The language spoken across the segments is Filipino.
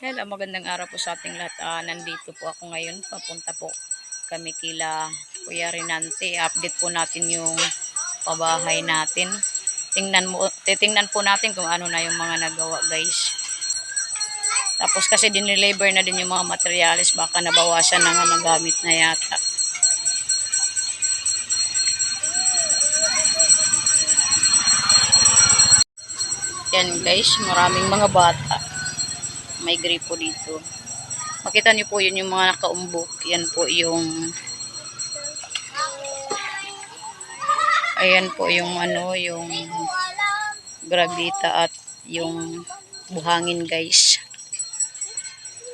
Hello, magandang araw po sa ating lahat. Nandito po ako ngayon. Papunta po kami kila Kuya Renante. Update po natin yung pabahay natin. Titingnan po natin kung ano na yung mga nagawa, guys. Tapos kasi dineliver na din yung mga materyales. Baka nabawasan na nga ng gamit na yata. Yan, guys. Maraming mga bata. May gripo dito. Makita niyo po yun yung mga nakaumbok. Yan po yung ayan po yung yung gravita at yung buhangin, guys.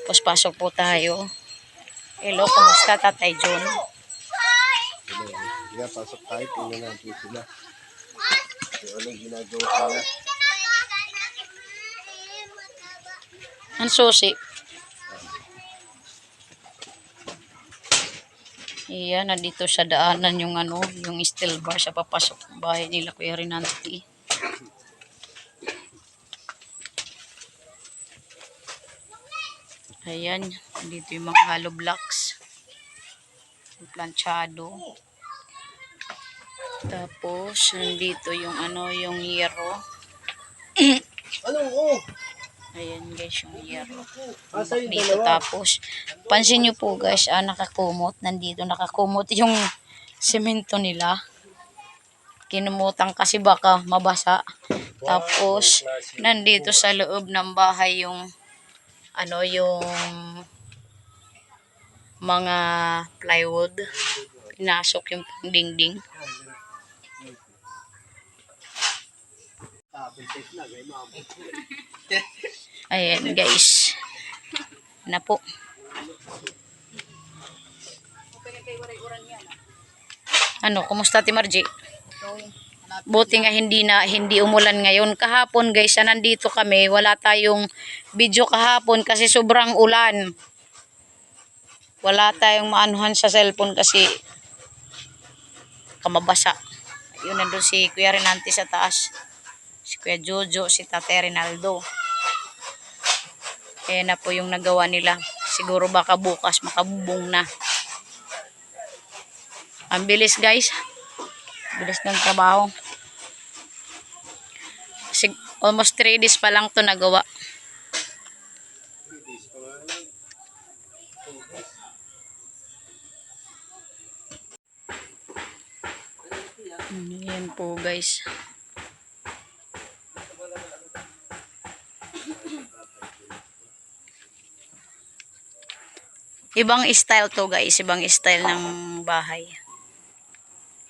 Tapos pasok po tayo. Hello, kumusta Tatay John? Kaya pasok tayo, tingnan natin sila. So, anong ginagawa nila? Ang susi. Iyan, nandito sa daanan yung yung steel bar sa papasok ng bahay nila Kuya Renante. Ayan, dito yung mga hollow blocks. Yung planchado. Tapos, nandito yung yung hierro. Ayan guys, yung hierro. Dito tapos, pansin nyo po guys, nakakumot. Nandito nakakumot yung semento nila. Kinumutan kasi baka mabasa. Tapos, nandito sa loob ng bahay yung yung mga plywood. Pinasok yung dingding. Ayan guys. Na po. Kumusta Ate Margie? Buti nga hindi umulan ngayon. Kahapon guys, nandito kami, wala tayong video kahapon kasi sobrang ulan. Wala tayong maanuhan sa cellphone kasi kamabasa. Yun, nandun si Kuya Renante sa taas. Si Kuya Jojo, si Tate Rinaldo. Ayan na po yung nagawa nila. Siguro baka bukas makabubong na. Ang bilis guys. Bilis ng trabaho. Almost 3 days pa lang to nagawa. Ayan po guys. Ibang style to guys. Ibang style ng bahay.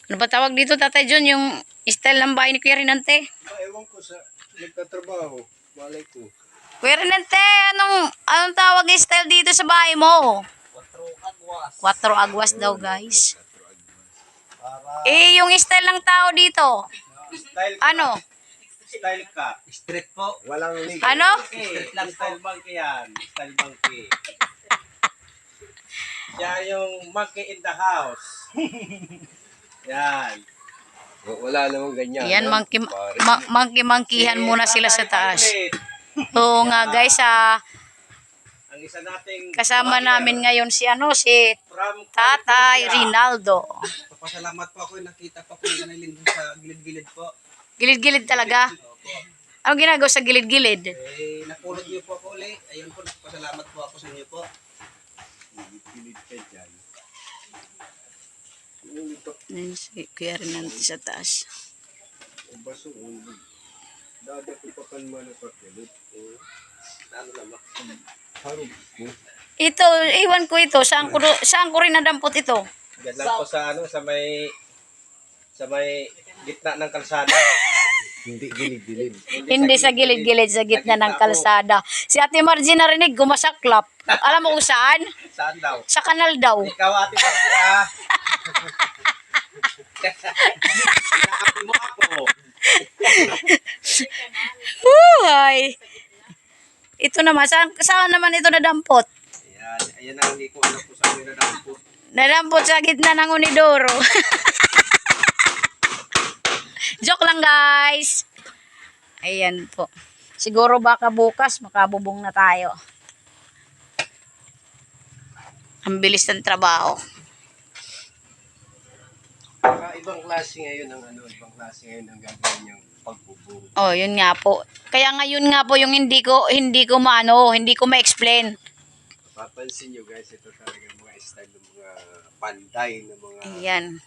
Ano ba tawag dito Tatay John? Yung style ng bahay ni Kuya Renante? Ewan ko sa nagtatrabaho. Malay ko. Kuya Renante, anong tawag yung style dito sa bahay mo? 4 agwas. 4 agwas daw guys. Yung style ng tao dito. Style Style ka. Street po. Walang link. Street lang style monkey yan. Style monkey. Siya yung monkey in the house. Yan. Wala namang ganyan. Yan, monkey-monkeyhan muna sila sa taas. Oo nga guys, ang isa nating kasama namin ngayon si Tatay Rinaldo. Papasalamat po ako, nakita pa po yung nalilin sa gilid-gilid po. Gilid-gilid talaga? Ano ginagawa sa gilid-gilid? Napulot niyo po ako ulit. Ayun po, pasalamat po ako sa inyo po. Gilid ka dyan. Si Kuya Renante sa taas. Baso, dadato pa kan man sa kilit. Ano naman? Harap mo. Ito, iwan ko ito. Saan ko rin nadampot ito? Diyan lang po sa sa may gitna ng kalsada. Hindi gilid-gilid. Hindi sa gilid-gilid, sa gitna ng kalsada. Si Ate Margie narinig, gumasaklap. Alam mo kung saan? Saan daw? Sa kanal daw. Ikaw Ate Margie Naapi mo ako. Huhay! Ito naman, saan naman ito nadampot? Ayan ang hindi ko alam po sa akin nadampot. Nadampot sa gitna ng Unidoro. Joke lang guys. Ayan po. Siguro baka bukas makabubong na tayo. Ang bilis ng trabaho. Ibang klase ngayon ibang klase ngayon ang gagawin niyang pagbubong. Oh, yun nga po. Kaya ngayon nga po yung hindi ko ma-explain. Papansin nyo guys, ito talaga mga style ng mga panday na mga Ayan.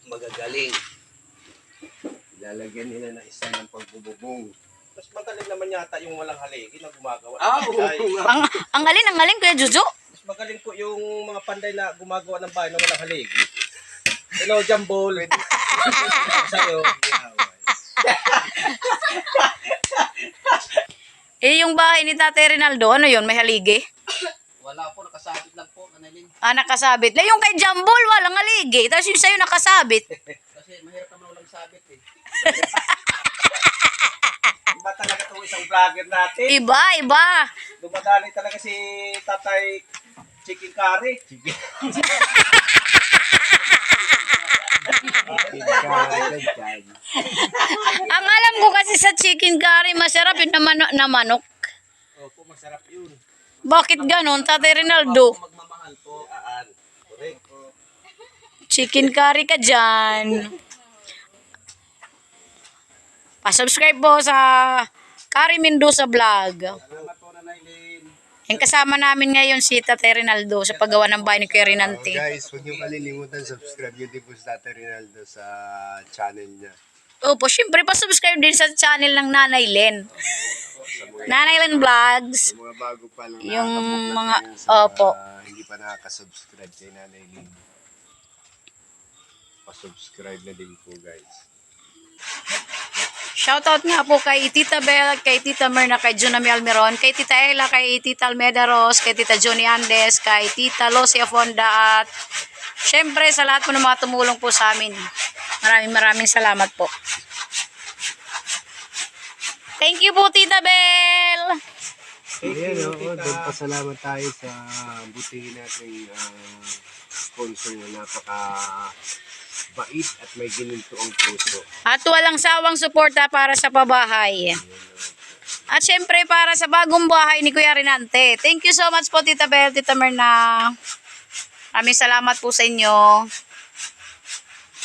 magagaling. Ilalagyan nila ng style ng pagbubong. Mas magaling naman yata yung walang haligi na gumagawa. Oo nga. Ang galing Kuya Jojo. Mas magaling po yung mga panday na gumagawa ng bahay na walang haligi. Hello, Jambol. Sa'yo. Yung bahay ni Tatay Rinaldo, ano yun? May haligi? Wala po, nakasabit lang po, Nanay. Nakasabit. Yung kay Jambol, walang haligi. Tapos yung sa'yo nakasabit. Kasi mahirap naman walang sabit eh. Iba talaga itong isang vlogger natin. Iba. Dumadali talaga si Tatay Chicken Curry. Ang alam ko kasi sa chicken curry, masarap yun na manok. Opo, masarap yun. Bakit ganon, Tatay Rinaldo? Magmamahal po. Correct. Chicken curry ka dyan. Pa-subscribe po sa Kari Mendoza Vlog. Salamat po, Nanay Lynn. Yung kasama namin ngayon si Tatay Rinaldo sa paggawa ng bahay ni Kuya Rinante. Guys, huwag niyo kalilimutan subscribe nyo din po sa Tatay Rinaldo sa channel niya. Opo, syempre pa-subscribe din sa channel ng Nanay Len. Nanay Len Vlogs. Sa mga bago pa lang Yung nakakabuklat mga, ngayon sa opo. hindi pa nakaka-subscribe kay Nanay Lynn. Pa-subscribe na din po guys. Shoutout nga po kay Tita Bel, kay Tita Merna, kay Junami Almeron, kay Tita Ella, kay Tita Almeda Ros, kay Tita Johnny Andes, kay Tita Lucia Fonda at syempre sa lahat po ng mga tumulong po sa amin. Maraming salamat po. Thank you po Tita Bel! Ayan, doon pasalamat tayo sa butihin nating sponsor na napaka-bait at may gininto ang puso. At walang sawang suporta para sa pabahay. At syempre para sa bagong bahay ni Kuya Rinante. Thank you so much po Tita Bel, Tita Merna. Maraming salamat po sa inyo.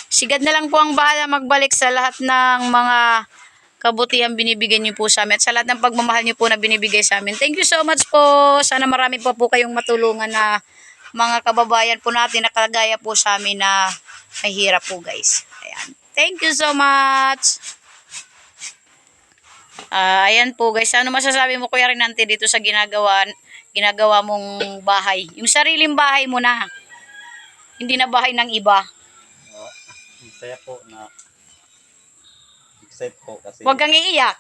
Sigad na lang po ang bahala magbalik sa lahat ng mga kabutihan binibigyan niyo po sa amin at sa lahat ng pagmamahal niyo po na binibigay sa amin. Thank you so much po. Sana marami pa po kayong matulungan na mga kababayan po natin na kagaya po sa amin na mahirap po guys. Ayan. Thank you so much. Ayan po guys. Ano masasabi mo Kuya Rinante dito sa ginagawa mong bahay? Yung sariling bahay mo na. Hindi na bahay ng iba. Saya po na excited po kasi Huwag kang iiyak.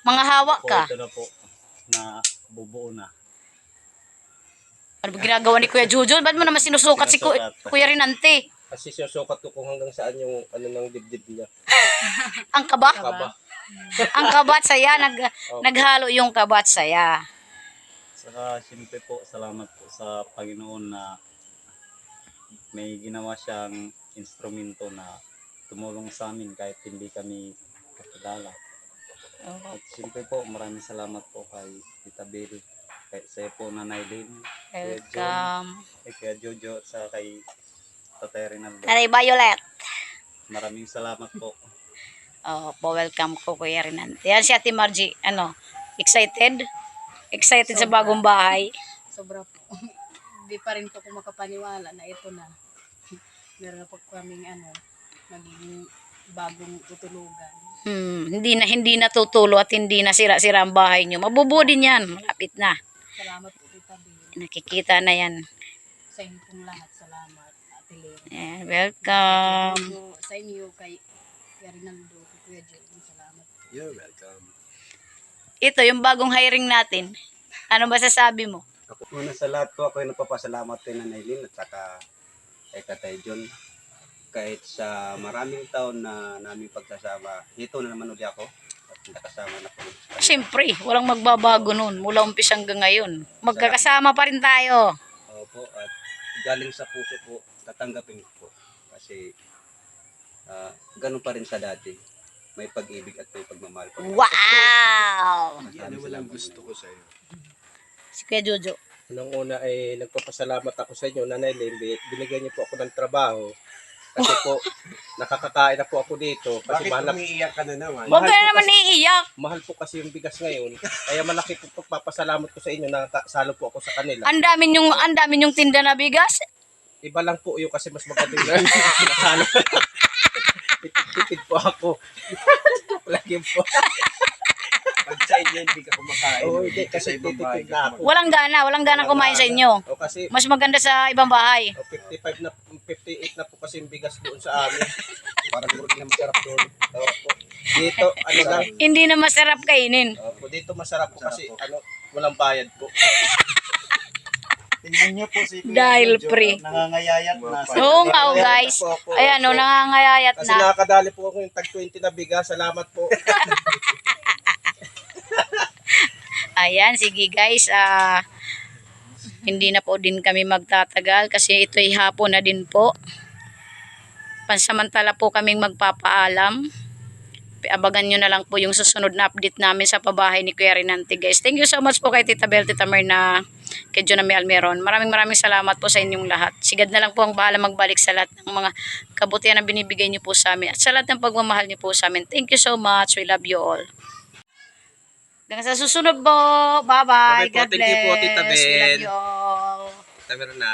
Mga hawak ka. ito na po na bubuo na. Ano ba ginagawa ni Kuya Jojo? Ba't mo naman sinusukat si Kuya Rinante? Kasi susukat ko kung hanggang saan yung ng dibdib niya. Ang kaba? Kaba. Ang kabat saya. Naghalo yung kabat saya. Saka siyempre po, salamat po sa Panginoon na may ginawa siyang instrumento na tumulong sa amin kahit hindi kami kakilala. At siyempre po, maraming salamat po kay Tita Bel, kay sa'yo po Nanay Lynn, Kuya John, Welcome. kay Kuya Jojo, at saka kay Tatay Rinaldo. Nanay Violet. Maraming salamat po. Po, welcome ko Kuya Rinante. Yan si Ate Margie. Ano? Excited? Excited sa bagong bahay? Sobra po. Hindi pa rin po ako makapaniwala na ito na. Meron na po kaming magiging bagong tutulugan. Hindi na tutulo at hindi na sira-sira ang bahay nyo. Mabubuo din yan. Malapit na. Salamat po Tita Bel. Nakikita na yan. Sa inyo pong lahat. Salamat Ate Lynn. Ayan, welcome. Sa inyo kay Rinaldo, kay Kuya John. Salamat po. You're welcome. Ito, yung bagong hiring natin. Ano ba sasabi mo? Una sa lahat po, ako ay nagpapasalamat kay Nanay Lynn at saka kay Tatay John. Kahit sa maraming taon na namin pagsasama, ito na naman ulit ako at nakasama na po. Siyempre, walang magbabago nun. Mula umpisa hanggang ngayon. Magkakasama pa rin tayo. Opo, at galing sa puso po, tatanggapin ko po. Kasi ganun pa rin sa dati. May pag-ibig at may pagmamahal pa rin. Wow! Yan ang walang gusto ko sa'yo. Si Kuya Jojo. Unang una ay nagpapasalamat ako sa inyo, Nanay Lynn. Binigyan niyo po ako ng trabaho. Kasi po, nakakakain na po ako dito. Kasi Bakit umiiyak ka na naman? Huwag ka na naman iiyak. mahal po kasi yung bigas ngayon. Kaya malaki po pagpapasalamat ko sa inyo na salo po ako sa kanila. Ang dami yung tinda na bigas. Iba lang po yung kasi mas maganda yung nasalo. Tipid po ako. Lagi po. Pag sa inyo, hindi ka kumakain. Oo, hindi, Dito sa kasi ibang bahay titipid ka na ako. Walang gana kumain sa inyo. O kasi Mas maganda sa ibang bahay. 55 na 58 na po kasi yung bigas doon sa amin. Parang hindi na masarap doon. Opo. Dito ano lang. Hindi na masarap kainin. Opo, dito masarap po kasi ano walang bayad po. Tingnan niyo po si Kuya Dahil Jojo, free. nangangayayat na. Oo nga, oh, guys. Opo, opo. Ayan, no, nangangayayat Kasi na. nakakadali po ako yung tag 20 na bigas. Salamat po. Ayan, sige guys. Hindi na po din kami magtatagal kasi ito'y hapon na din po. Pansamantala po kaming magpapaalam. Abagan nyo na lang po yung susunod na update namin sa pabahay ni Kuya Renante guys. Thank you so much po kay Tita Bel, Tita Merna, kay Jonami Almeron. Maraming salamat po sa inyong lahat. Sigad na lang po ang bahala magbalik sa lahat ng mga kabutihan na binibigay niyo po sa amin. At sa lahat ng pagmamahal niyo po sa amin. Thank you so much. We love you all. Hanggang sa susunod po. Bye-bye. Bye-bye po. God Thank you po, bless. Tita We love Bel. you all. Tama na.